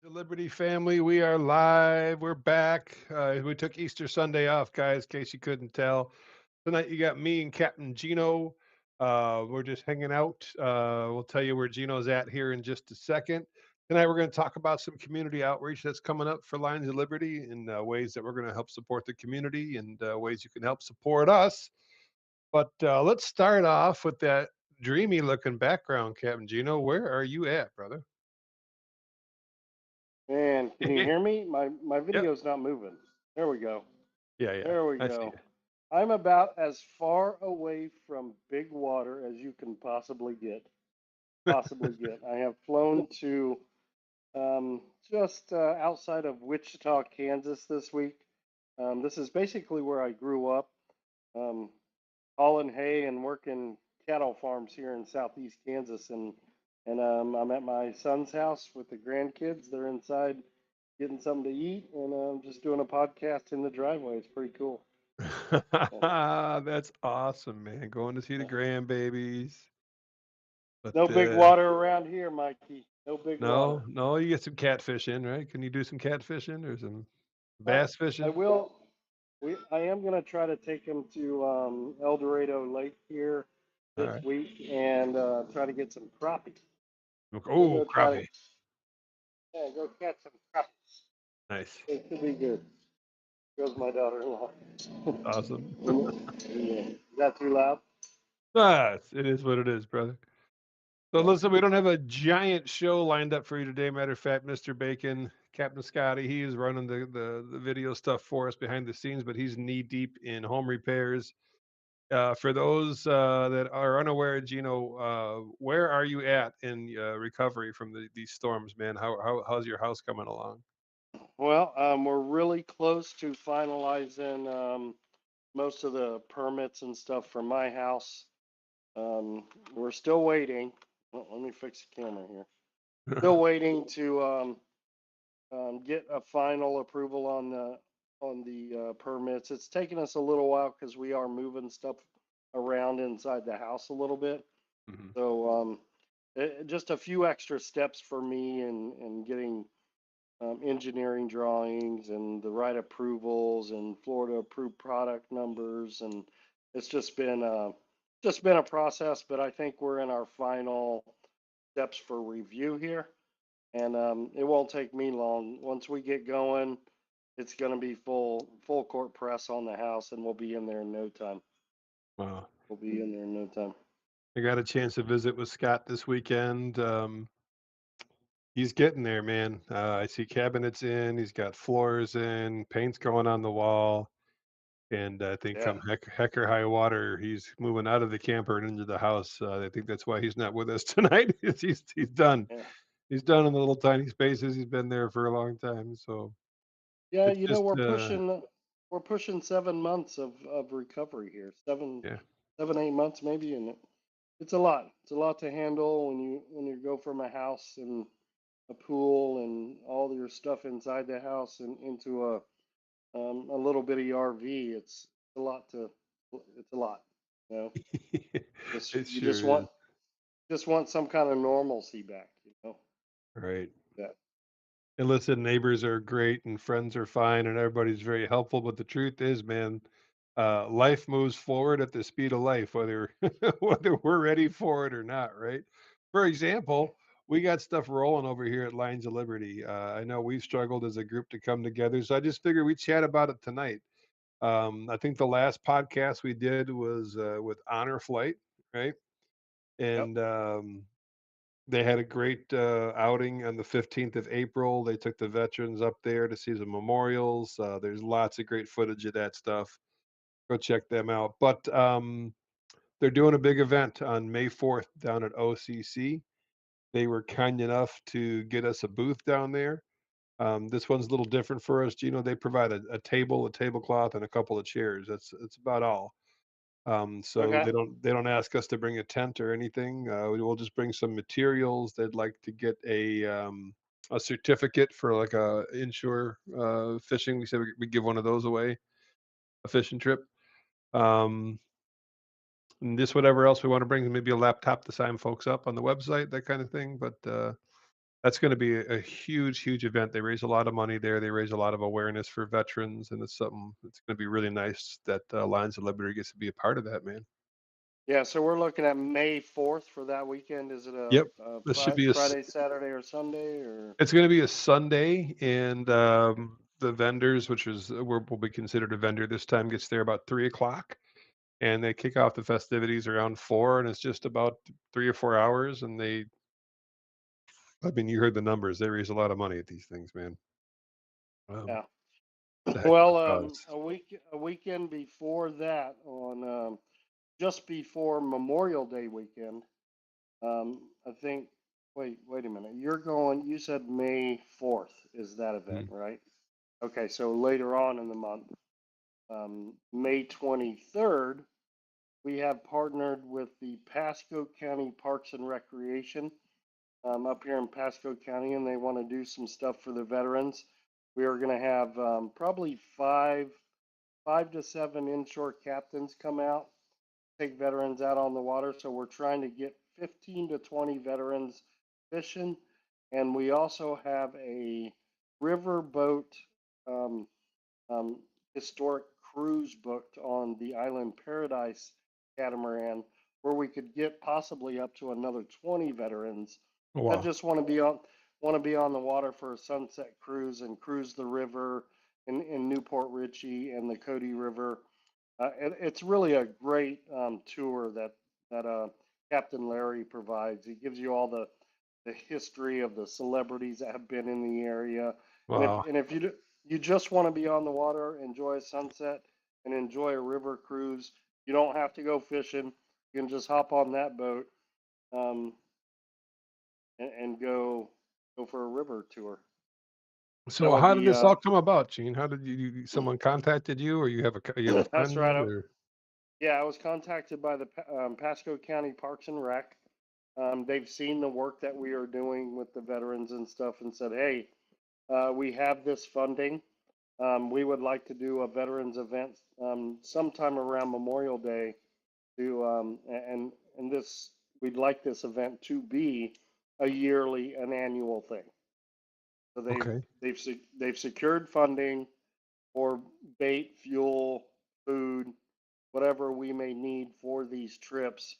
The Liberty family, we are live. We're back. We took Easter Sunday off, guys, in case you couldn't tell. Tonight you got me and Captain Gino. We're just hanging out. We'll tell you where Gino's at here in just a second. Tonight we're going to talk about some community outreach that's coming up for Lions of Liberty and ways that we're going to help support the community and ways you can help support us. But let's start off with that dreamy looking background, Captain Gino. Where are you at, brother? Man, can you hear me? My Yep. video's not moving. There we go. Yeah, yeah. There we I see. go. I'm about as far away from big water as you can possibly get. Possibly get. I have flown to just outside of Wichita, Kansas this week. This is basically where I grew up, um, hauling hay and working cattle farms here in southeast Kansas, and I'm at my son's house with the grandkids. They're inside getting something to eat, and just doing a podcast in the driveway. It's pretty cool. Yeah. That's awesome, man. Going to see the Yeah. grandbabies. But No big water around here, Mikey. No big no, water. no, you get some catfish in, right? Can you do some catfishing or some Uh, bass I fishing? will. I am gonna try to take him to El Dorado Lake here All this right. week and try to get some crappie. We'll Oh, go try to crappie. go catch some crappie. Nice. It should be good. Goes my daughter-in-law. Awesome. Yeah. Is that too loud? It is what it is, brother. So Yeah. listen, we don't have a giant show lined up for you today. Matter of fact, Mr. Bacon, Captain Scotty, he is running the video stuff for us behind the scenes, but he's knee deep in home repairs. For those that are unaware, Gino, where are you at in recovery from these storms, man? How's your house coming along? Well, we're really close to finalizing most of the permits and stuff for my house. We're still waiting. Let me fix the camera here. Still waiting to get a final approval on the permits. It's taken us a little while because we are moving stuff around inside the house a little bit. Mhm. So just a few extra steps for me in getting engineering drawings and the right approvals and Florida approved product numbers, and it's just been a process. But I think we're in our final steps for review here, and it won't take me long. Once we get going, it's going to be full court press on the house, and we'll be in there in no time. Wow. We'll be in there in no time. I got a chance to visit with Scott this weekend. He's getting there, man. I see cabinets in, he's got floors in, paint's going on the wall. And I think Yeah. come heck or high water, he's moving out of the camper and into the house. I think that's why he's not with us tonight. He's done. Yeah. He's done in the little tiny spaces. He's been there for a long time. So Yeah, it's you know, just, we're pushing 7 months of recovery here. yeah. 8 months maybe, and it's a lot. It's a lot to handle when you go from a house and a pool and all your stuff inside the house and into a little bitty RV. It's a lot to it's a lot. You know, just It you sure is. just want some kind of normalcy back. You know Right. that. And listen, neighbors are great and friends are fine and everybody's very helpful. But the truth is, man, life moves forward at the speed of life, whether whether we're ready for it or not, right? For example, we got stuff rolling over here at Lions of Liberty. I know we've struggled as a group to come together, so I just figured we'd chat about it tonight. I think the last podcast we did was with Honor Flight, right? Yep. And they had a great outing on the 15th of April. They took the veterans up there to see the memorials. There's lots of great footage of that stuff. Go check them out. But they're doing a big event on May 4th down at OCC. They were kind enough to get us a booth down there. This one's a little different for us. You know, they provide a table, a tablecloth, and a couple of chairs. That's about all. So Okay. they don't ask us to bring a tent or anything. We will just bring some materials. They'd like to get a certificate for like a inshore fishing. We said we give one of those away, a fishing trip. Um, and just whatever else we want to bring, maybe a laptop to sign folks up on the website, that kind of thing. But That's gonna be a huge, huge event. They raise a lot of money there. They raise a lot of awareness for veterans, and it's something that's gonna be really nice that, Lions of Liberty gets to be a part of that, man. Yeah, so we're looking at May 4th for that weekend. Is it Yep. This should be a s Friday, Saturday, or Sunday? Or It's gonna be a Sunday, and, the vendors, which is will be considered a vendor this time, gets there about 3 o'clock, and they kick off the festivities around 4, and it's just about 3 or 4 hours, and I mean, you heard the numbers. They raise a lot of money at these things, man. Um, yeah. it's a heck of Well, a cause. a weekend before that, on just before Memorial Day weekend, I think. Wait a minute. You're going. You said May 4th is that event, Mhm. right? Okay, so later on in the month, May 23rd, we have partnered with the Pasco County Parks and Recreation up here in Pasco County, and they want to do some stuff for the veterans. We are going to have probably five to seven inshore captains come out, take veterans out on the water. So we're trying to get 15 to 20 veterans fishing, and we also have a riverboat um, um, historic cruise booked on the Island Paradise catamaran, where we could get possibly up to another 20 veterans Oh, that wow. just want to be on the water for a sunset cruise and cruise the river in Newport Richey and the Cody River. It's really a great tour that Captain Larry provides. He gives you all the history of the celebrities that have been in the area, Wow. and if you just want to be on the water, enjoy a sunset, and enjoy a river cruise, you don't have to go fishing. You can just hop on that boat um, and go for a river tour. That So will how did be this all come about, Gene? How did someone contacted you, or you have a that's right. friend, or Yeah, I was contacted by the Pasco County Parks and Rec. They've seen the work that we are doing with the veterans and stuff, and said, "Hey, we have this funding. We would like to do a veterans event sometime around Memorial Day. To and this we'd like this event to be an annual thing. So okay. they've secured funding for bait, fuel, food, whatever we may need for these trips,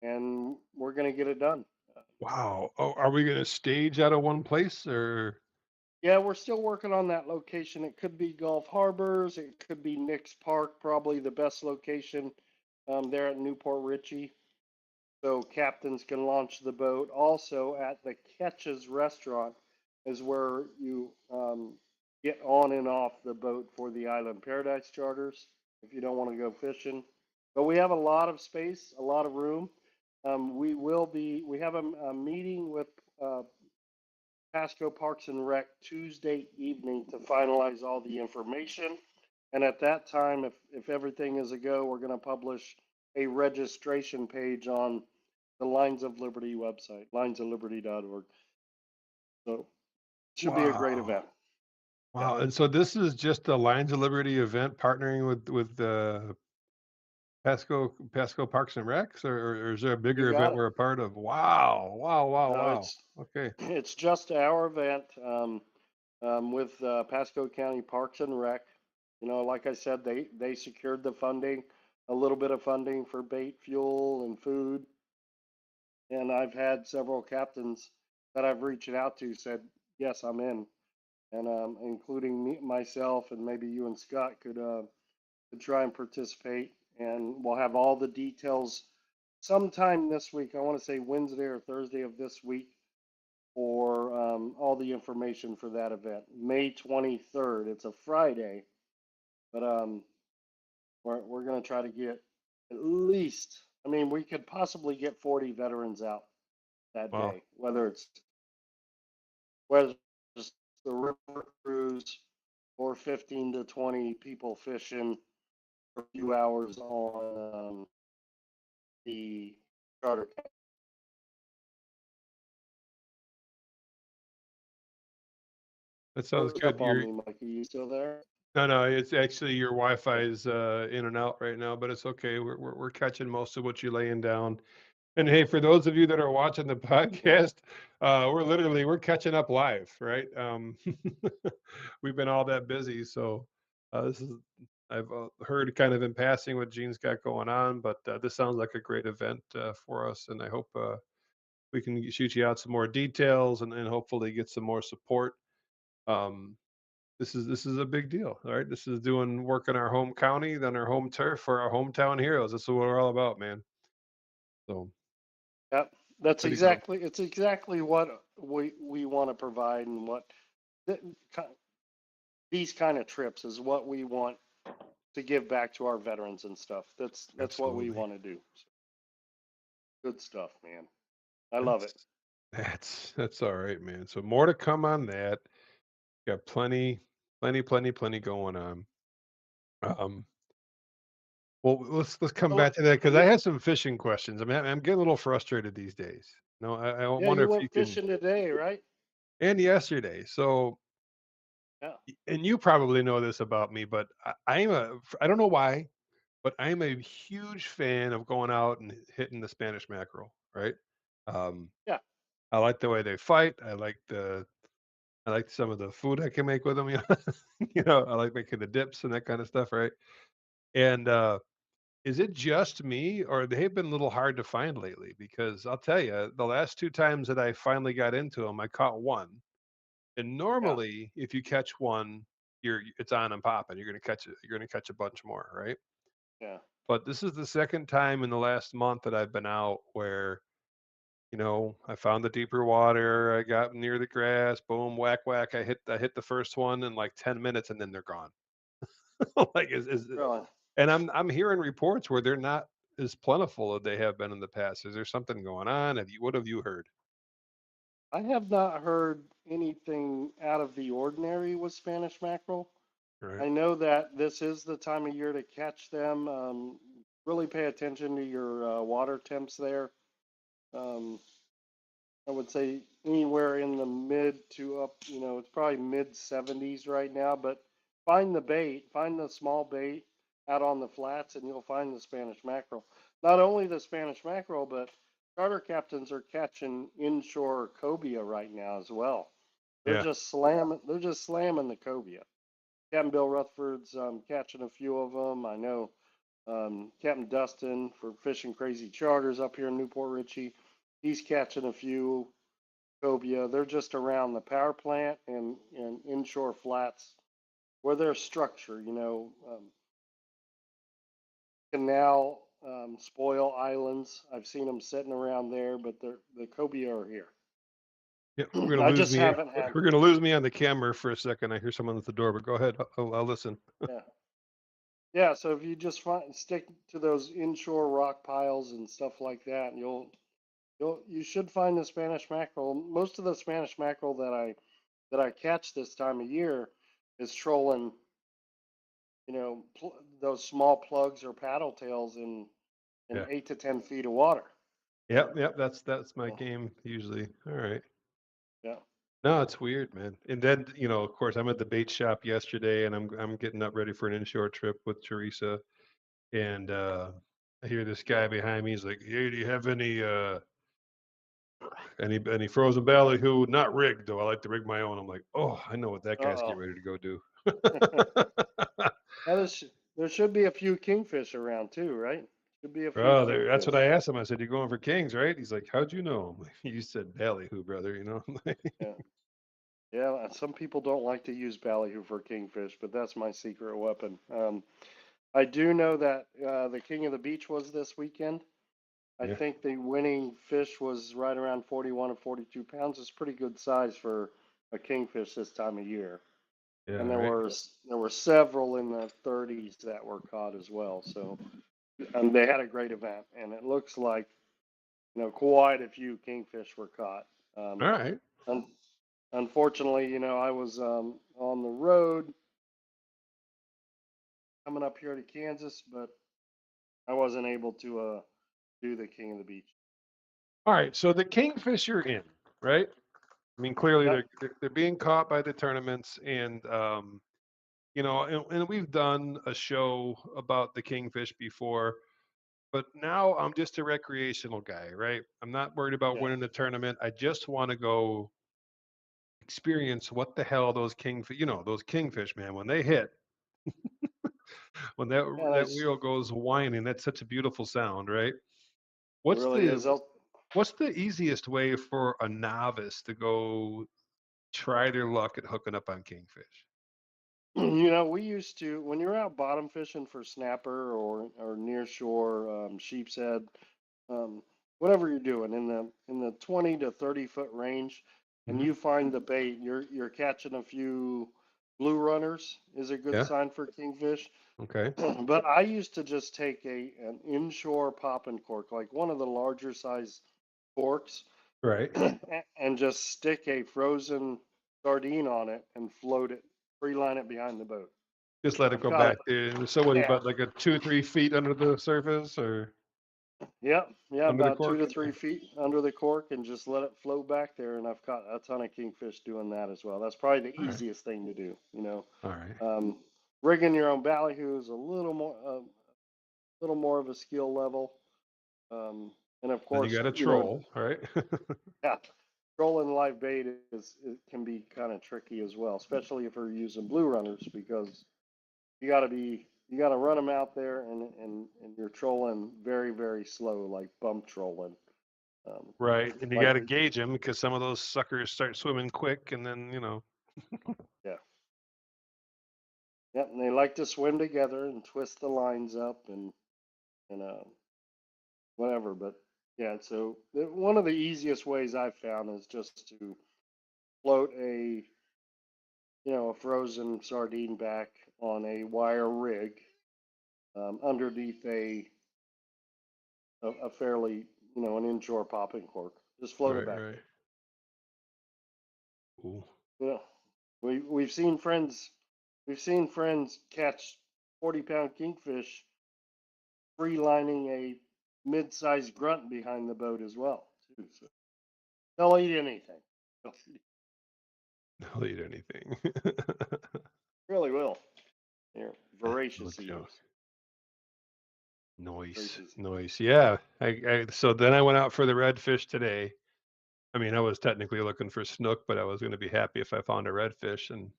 and we're going to get it done. Wow. Oh, are we gonna stage out of one place, or Yeah, we're still working on that location. It could be Gulf Harbors, it could be Nix Park, probably the best location there at Newport Richey. So captains can launch the boat. Also at the Catches Restaurant is where you get on and off the boat for the Island Paradise charters if you don't want to go fishing. But we have a lot of space, a lot of room. We have a meeting with uh, Pasco Parks and Rec Tuesday evening to finalize all the information. And at that time, if everything is a go, we're going to publish a registration page on the Lines of Liberty website, linesofliberty.org. So it should be a great wow. event. Yeah, Wow, and so this is just a Lions of Liberty event partnering with, Pasco Parks and Recs, or is there a you bigger event got it. we're a part of? Wow. Wow, wow, No, wow. Okay. it's just our event with Pasco County Parks and Rec. You know, like I said, they secured the funding, a little bit of funding for bait, fuel, and food. And I've had several captains that I've reached out to said, yes, I'm in. And including me, myself, and maybe you and Scott could try and participate. And we'll have all the details sometime this week. I want to say Wednesday or Thursday of this week for all the information for that event. May 23rd. It's a Friday, but we're going to try to get at least, I mean, we could possibly get 40 veterans out that Wow. day, whether it's the river cruise or 15 to 20 people fishing for a few hours on the charter. That sounds Break up good. on You're me, Mikey. You still there? No, no, it's actually your Wi-Fi Okay. is, in and out right now, but it's okay. We're catching most of what you're laying down. And hey, for those of you that are watching the podcast, we're catching up live, right? We've been all that busy, so this is I've heard kind of in passing what Gene's got going on, but this sounds like a great event for us, and I hope we can shoot you out some more details and hopefully get some more support. Um, this is a big deal, all right? This is doing work in our home county, then our home turf for our hometown heroes. This is what we're all about, man. So Yep. That's way to go. exactly it's exactly what we want to provide and what th- ki- these kind of trips is what we want to give back to our veterans and stuff. That's what we Absolutely. want to do. So, good stuff, man. I love it. That's that's all right, man. So more to come on that. Got plenty going on. Um, well, let's come Well, back to that because I you had some fishing questions. I mean, I'm getting a little frustrated these days. No, I yeah, wonder you if you went can. fishing today, right? And yesterday, so Yeah. and you probably know this about me, but I don't know why, but I'm a huge fan of going out and hitting the Spanish mackerel. Right. Um, Yeah. I like the way they fight. I like some of the food I can make with them. I like making the dips and that kind of stuff, right? And is it just me, or they've been a little hard to find lately? Because I'll tell you, the last two times that I finally got into them, I caught one. And Yeah. normally, if you catch one, it's on and popping. You're gonna catch it. You're gonna catch a bunch more, right? Yeah. But this is the second time in the last month that I've been out where I found the deeper water. I got near the grass. Boom, whack, whack. I hit the first one in like 10 minutes, and then they're gone. like is Really. and I'm hearing reports where they're not as plentiful as they have been in the past. Is there something going on? What have you heard? I have not heard anything out of the ordinary with Spanish mackerel. Right. I know that this is the time of year to catch them. Really pay attention to your water temps there. Um, I would say anywhere in the mid to up, it's probably mid 70s right now. But find the bait, find the small bait out on the flats, and you'll find the Spanish mackerel. Not only the Spanish mackerel, but charter captains are catching inshore cobia right now as well. They're Yeah. just slamming. They're just slamming the cobia. Captain Bill Rutherford's catching a few of them. I know Captain Dustin for Fishing Crazy Charters up here in Newport Richey. He's catching a few cobia. They're just around the power plant and inshore flats where there's structure, canal spoil islands. I've seen them sitting around there, but the cobia are here. Yeah. We're gonna I lose just me. haven't had, We're gonna lose me on the camera for a second. I hear someone at the door, but go ahead. I'll listen. yeah. Yeah, so if you just stick to those inshore rock piles and stuff like that, you should find the Spanish mackerel. Most of the Spanish mackerel that I catch this time of year is trolling, those small plugs or paddle tails in Yeah. 8 to 10 feet of water. Yep. Yep. That's my So, game usually. All right. yeah, No, it's weird, man. And then, of course, I'm at the bait shop yesterday, and I'm getting up ready for an inshore trip with Teresa. And I hear this guy behind me. He's like, "Hey, do you have any frozen ballyhoo? Not rigged though. I like to rig my own." I'm like, "Oh, I know what that guy's uh-oh. getting ready to go do." Now there should be a few kingfish around too, right? Should be a few Oh, that's what I kingfish. asked him. I said, "You going for kings, right?" He's like, "How'd you know?" I'm like, "You said ballyhoo, brother." I'm like, Yeah. Yeah, some people don't like to use ballyhoo for kingfish, but that's my secret weapon. I do know that the King of the Beach was this weekend. I yeah, think the winning fish was right around 41 or 42 pounds. It's pretty good size for a kingfish this time of year. yeah, And right. there were several in the 30s that were caught as well. So they had a great event, and it looks like quite a few kingfish were caught. All right. Un- Unfortunately, I was on the road coming up here to Kansas, but I wasn't able to do the King of the Beach. All right. So the kingfish are in, right? I mean, clearly Yep. they're being caught by the tournaments, and and we've done a show about the kingfish before. But now I'm just a recreational guy, right? I'm not worried about Yeah. winning the tournament. I just want to go experience what the hell those kingfish, those kingfish, man, when they hit, when Yeah, that wheel goes whining, that's such a beautiful sound, right? it What's really is. the what's the easiest way for a novice to go try their luck at hooking up on kingfish? We used to, when you're out bottom fishing for snapper or near shore, sheep's head, um, whatever you're doing in the 20 to 30 foot range, and Hmm. you find the bait, you're catching a few blue runners is a good Yeah. sign for kingfish. Okay. But I used to just take an inshore popping cork, like one of the larger size corks, Right. and just stick a frozen sardine on it and float it, free line it behind the boat. Just let it I've go caught back it. there. So what are you Yeah. about like a 2, 3 feet under the surface or Yep. Yeah. under the About two cork? to three feet under the cork and just let it float back there. And I've caught a ton of kingfish doing that as well. That's probably the All right. easiest thing to do. All right. Um, Rigging your own ballyhoo is a little more of a skill level. Um, and of Then you course, got a troll, all right? yeah, trolling live bait it can be kind of tricky as well, especially if you're using blue runners because you got to run them out there and you're trolling very very slow like bump trolling. Um, Right, and you like gotta gauge them because some of those suckers start swimming quick and then, yeah, yeah, and they like to swim together and twist the lines up and whatever. But yeah, so one of the easiest ways I've found is just to float a frozen sardine back on a wire rig underneath a fairly, an inshore popping cork. Just float it right, back right. there. Ooh, You know, we've seen friends catch 40-pound kingfish free lining a mid-sized grunt behind the boat as well, too. So they'll eat anything. I'll eat anything. Really will. They're No voracious joke. eaters. Nice, Voracious eaters. nice. Yeah, so then I went out for the redfish today. I mean, I was technically looking for snook, but I was gonna be happy if I found a redfish, and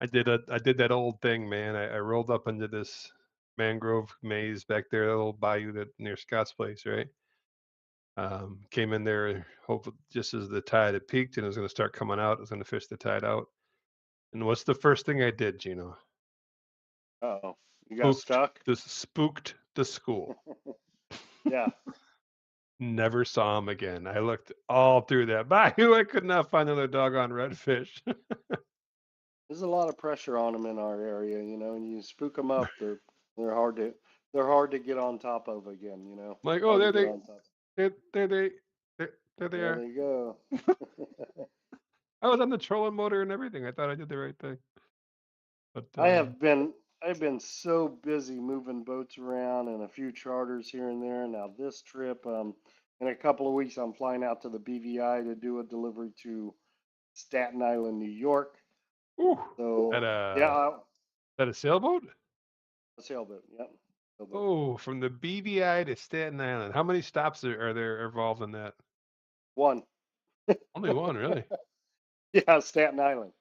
I did that old thing, man. I rolled up into this mangrove maze back there, that little bayou that near Scott's place, right? Came in there, hope just as the tide had peaked and it was going to start coming out. I was going to fish the tide out. And what's the first thing I did, Gino? Uh-oh. You got stuck? Spooked the school. Yeah. Never saw him again. I looked all through that bayou. I could not find another doggone redfish. There's a lot of pressure on them in our area, and you spook them up, they're hard to they're hard to get on top of again. Like, oh, Hard to get on top. there they, there they There are. they go. I was on the trolling motor and everything. I thought I did the right thing, but I have been I've been so busy moving boats around and a few charters here and there. Now this trip, in a couple of weeks, I'm flying out to the BVI to do a delivery to Staten Island, New York. ooh, at So yeah, a at a sailboat. a sailboat. Yep, sailboat. Oh, from the BVI to Staten Island. How many stops are there involved in that? One. Only one, really? Yeah, Staten Island.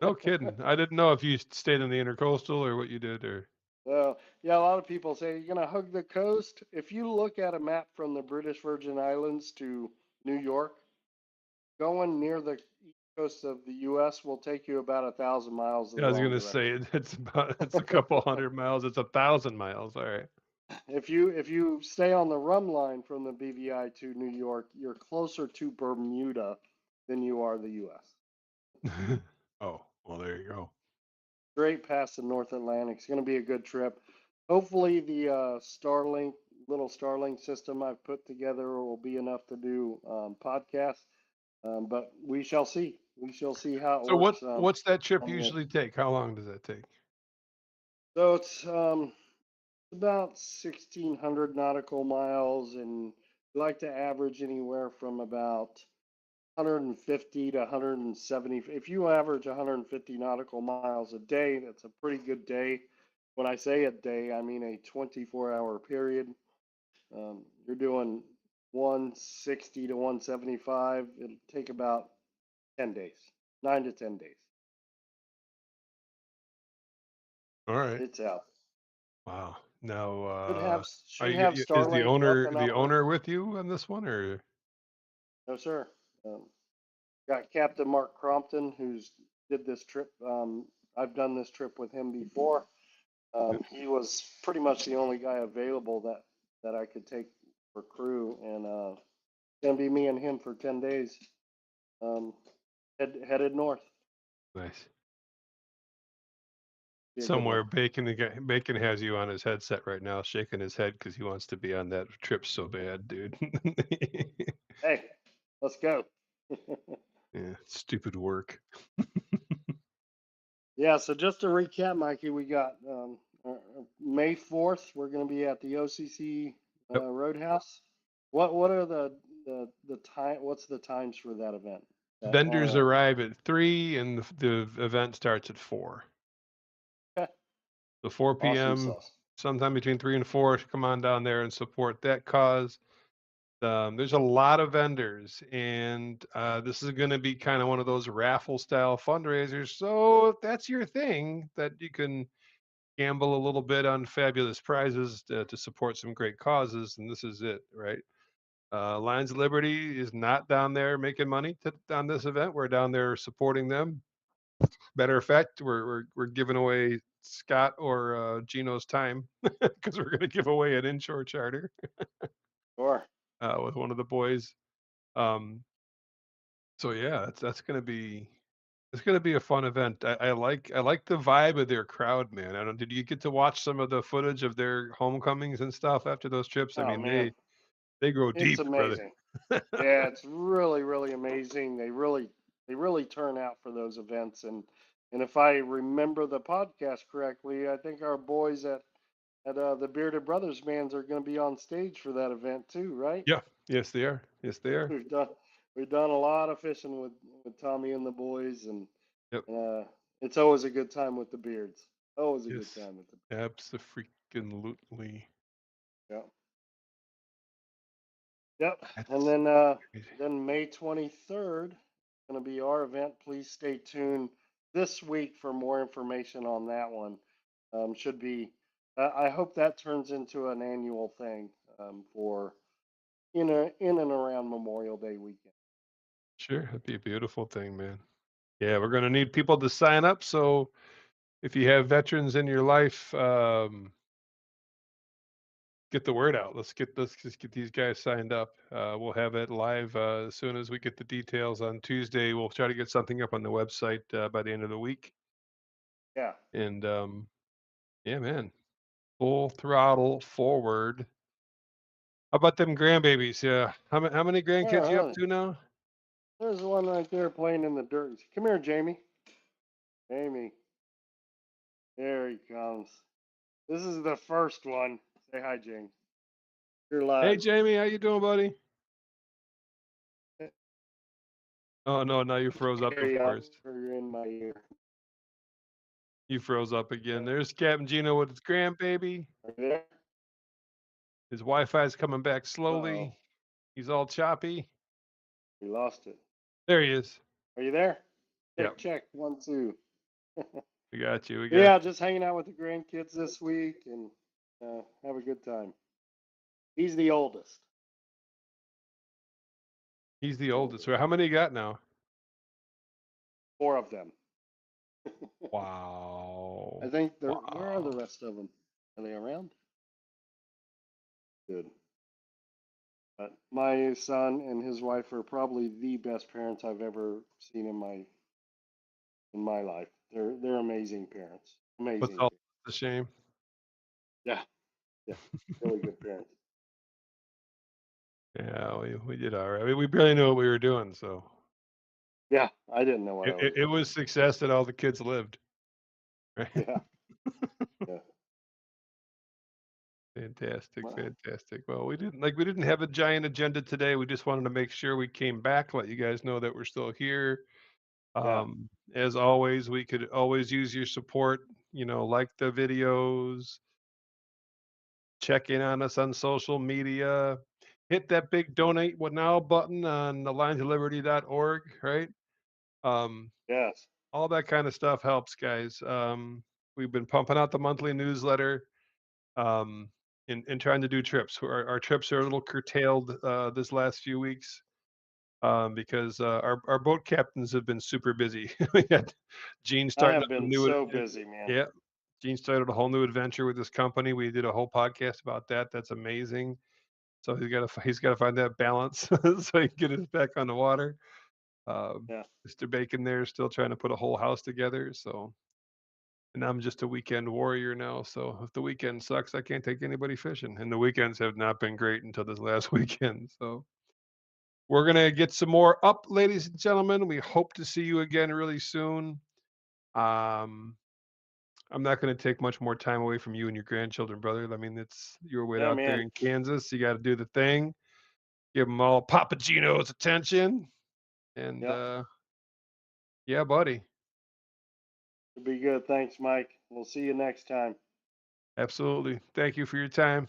No kidding. I didn't know if you stayed in the intercoastal or what you did or Well, yeah, a lot of people say you're gonna hug the coast. If you look at a map from the British Virgin Islands to New York, going near the east coast of the U.S. will take you about 1,000 miles in yeah, the I was wrong gonna say direction. it's a couple 100 miles. It's 1,000 miles. All right. If you stay on the rum line from the BVI to New York, you're closer to Bermuda than you are the U.S. Oh, well, there you go. Straight past the North Atlantic. It's going to be a good trip. Hopefully, the little Starlink system I've put together will be enough to do podcasts. But we shall see. We shall see how it So works what's that trip on the end. usually take? How long does that take? So it's about 1,600 nautical miles, and we like to average anywhere from about 150 to 170. If you average 150 nautical miles a day, that's a pretty good day. When I say a day, I mean a 24-hour period. You're doing 160 to 175. It'll take about 10 days, 9 to 10 days. All right. It's out. Wow. Now, are Should you, have is the Starlink up owner and the owner operating. with you on this one, or No, sir. Got Captain Mark Crompton, who's did this trip. I've done this trip with him before. yeah, He was pretty much the only guy available that I could take for crew, and it's gonna be me and him for 10 days. Um, headed north. nice. Be a good one. Somewhere Bacon has you on his headset right now, shaking his head because he wants to be on that trip so bad, dude. Hey, let's go. Yeah, stupid work. Yeah. So just to recap, Mikey, we got May 4th. We're going to be at the OCC Yep. Roadhouse. What are the time? What's the times for that event? That Vendors are arrive at 3 and the event starts at 4. okay. So 4 Awesome p.m., sauce. sometime between 3 and 4, come on down there and support that cause. There's a lot of vendors, and this is going to be kind of one of those raffle style fundraisers. So if that's your thing, that you can gamble a little bit on fabulous prizes to support some great causes, and this is it, right? Lions of Liberty is not down there making money on this event. We're down there supporting them. Matter of fact, we're giving away Scott or Gino's time because we're going to give away an inshore charter Sure. with one of the boys. Um, so yeah, that's going to be it's going to be a fun event. I like the vibe of their crowd, man. I don't. Did you get to watch some of the footage of their homecomings and stuff after those trips? I Oh mean, man, they go it's deep, brother. amazing. Yeah, it's really, really amazing. They really turn out for those events, and if I remember the podcast correctly, I think our boys at the Bearded Brothers bands are going to be on stage for that event too, right? Yeah. Yes, they are. Yes, they are. We've done we've done a lot of fishing with Tommy and the boys, and Yep. uh, it's always a good time with the beards. Always a good Yes. time with the Absolutely. yeah. Yep. And That's then crazy. May 23rd going to be our event. Please stay tuned this week for more information on that one. Should be I hope that turns into an annual thing for in and around Memorial Day weekend. Sure, that'd be a beautiful thing, man. Yeah, we're gonna need people to sign up. So if you have veterans in your life, get the word out. Let's just get these guys signed up. We'll have it live as soon as we get the details on Tuesday. We'll try to get something up on the website by the end of the week. Yeah. And yeah, man, full throttle forward. How about them grandbabies? Yeah, how many grandkids you up Oh, to now? there's one right there playing in the dirt. Come here, Jamie. Jamie. There he comes. This is the first one. Say hi, James. You're Hey, live. Jamie, how you doing, buddy? Oh no, now you froze up, of Carry on. course. You're in my ear. You froze up again. Uh, There's Captain Gino with his grandbaby. Are you there? His Wi-Fi's coming back Uh-oh. slowly. He's all choppy. We lost it. There he is. Are you there? Yep, Check, check. 1, 2. we got you. We got Yeah, you. just hanging out with the grandkids this week and have a good time. He's the oldest. He's the oldest. Oldest. How many you got now? 4 of them. I Wow. think where are the Wow. rest of them? Are they around? Good. But my son and his wife are probably the best parents I've ever seen in my life. They're amazing parents. What's Amazing. all the shame? Yeah, yeah, really good parents. Yeah, we did all right. We barely knew what we were doing, so Yeah, I didn't know what it, I it, was it doing. was success that all the kids lived. Right? Yeah, yeah. Fantastic, Wow. fantastic. Well, we didn't have a giant agenda today. We just wanted to make sure we came back, let you guys know that we're still here. Yeah, As always, we could always use your support. Like the videos, check in on us on social media. Hit that big donate what now button on the lionsofliberty.org, right? Um, Yes. all that kind of stuff helps, guys. We've been pumping out the monthly newsletter, um, and trying to do trips. Our trips are a little curtailed this last few weeks, because our boat captains have been super busy. We had Gene I starting have up a been new, so busy, man. yeah. Gene started a whole new adventure with this company. We did a whole podcast about that. That's amazing. So he's got to find that balance so he can get us back on the water. Yeah. Mr. Bacon there is still trying to put a whole house together. So, and I'm just a weekend warrior now. So if the weekend sucks, I can't take anybody fishing. And the weekends have not been great until this last weekend. So we're gonna get some more up, ladies and gentlemen. We hope to see you again really soon. Um, I'm not gonna take much more time away from you and your grandchildren, brother. I mean, it's you're way Yeah, out there man. in Kansas. You got to do the thing. Give them all Papa Gino's attention. And Yep. yeah, buddy. It'll be good. Thanks, Mike. We'll see you next time. Absolutely. Thank you for your time.